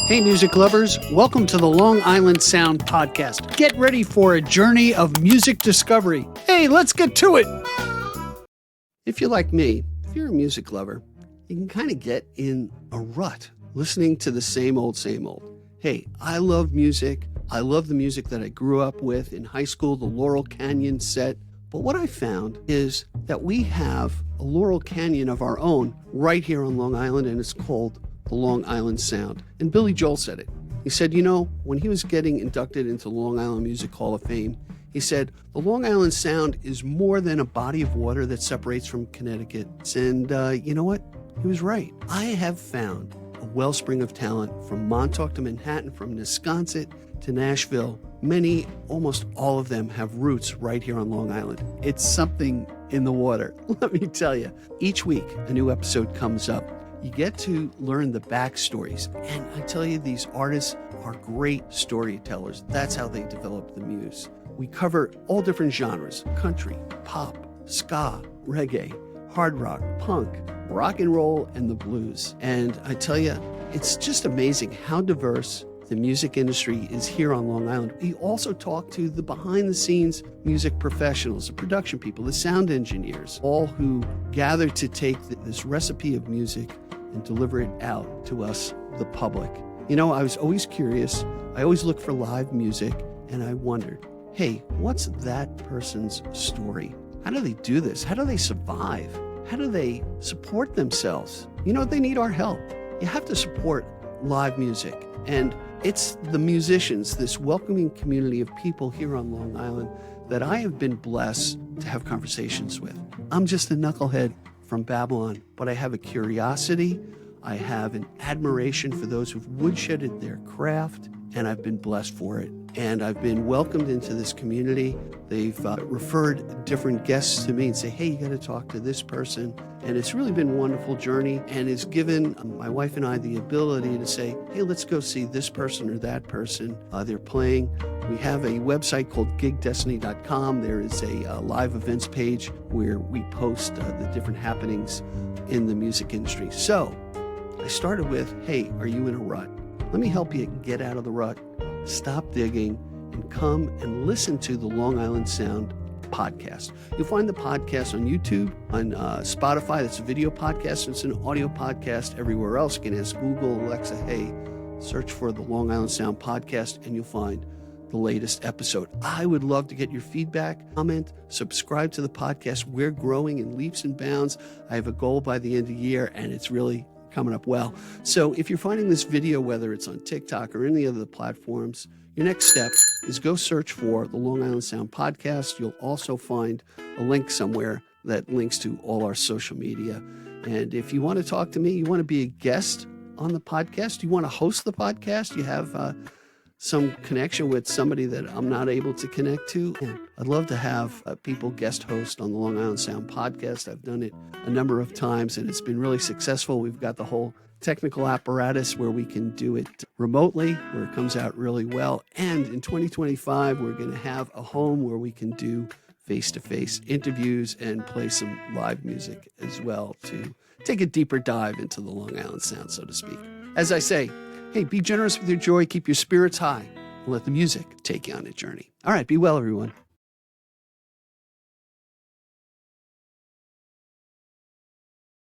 Hey, music lovers, welcome to the Long Island Sound Podcast. Get ready for a journey of music discovery. Hey, let's get to it. If you're like me, if you're a music lover, you can kind of get in a rut listening to the same old. Hey, I love music. I love the music that I grew up with in high school, the Laurel Canyon set. But what I found is that we have a Laurel Canyon of our own right here on Long Island, and it's called the Long Island Sound. And Billy Joel said it. He said, when he was getting inducted into Long Island Music Hall of Fame, he said, the Long Island Sound is more than a body of water that separates from Connecticut. And you know what? He was right. I have found a wellspring of talent from Montauk to Manhattan, from Wisconsin to Nashville. Many, almost all of them have roots right here on Long Island. It's something in the water, let me tell you. Each week, a new episode comes up. You get to learn the backstories. And I tell you, these artists are great storytellers. That's how they develop the muse. We cover all different genres: country, pop, ska, reggae, hard rock, punk, rock and roll, and the blues. And I tell you, it's just amazing how diverse the music industry is here on Long Island. We also talk to the behind-the-scenes music professionals, the production people, the sound engineers, all who gather to take this recipe of music and deliver it out to us, the public. I was always curious. I always looked for live music, and I wondered, hey, what's that person's story? How do they do this? How do they survive? How do they support themselves? They need our help. You have to support live music. And it's the musicians, this welcoming community of people here on Long Island that I have been blessed to have conversations with. I'm just a knucklehead from Babylon, but I have a curiosity. I have an admiration for those who've woodshedded their craft, and I've been blessed for it. And I've been welcomed into this community. They've referred different guests to me and say, hey, you got to talk to this person. And it's really been a wonderful journey, and it's given my wife and I the ability to say, hey, let's go see this person or that person. They're playing. We have a website called gigdestiny.com. There is a live events page where we post the different happenings in the music industry. So I started with, hey, are you in a rut? Let me help you get out of the rut. Stop digging and come and listen to the Long Island Sound podcast. You'll find the podcast on YouTube, on Spotify. That's a video podcast. It's an audio podcast everywhere else. You can ask Google, Alexa, hey, search for the Long Island Sound podcast, and you'll find the latest episode. I would love to get your feedback, comment, subscribe to the podcast. We're growing in leaps and bounds. I have a goal by the end of the year, and it's really coming up well. So if you're finding this video, whether it's on TikTok or any other platforms, your next step is go search for the Long Island Sound podcast. You'll also find a link somewhere that links to all our social media. And if you want to talk to me, you want to be a guest on the podcast, you want to host the podcast, you have some connection with somebody that I'm not able to connect to, I'd love to have people guest host on the Long Island Sound podcast. I've done it a number of times, and it's been really successful. We've got the whole technical apparatus where we can do it remotely, where it comes out really well. And in 2025, we're going to have a home where we can do face-to-face interviews and play some live music as well to take a deeper dive into the Long Island Sound, so to speak. As I say, hey, be generous with your joy, keep your spirits high, and let the music take you on a journey. All right, be well, everyone.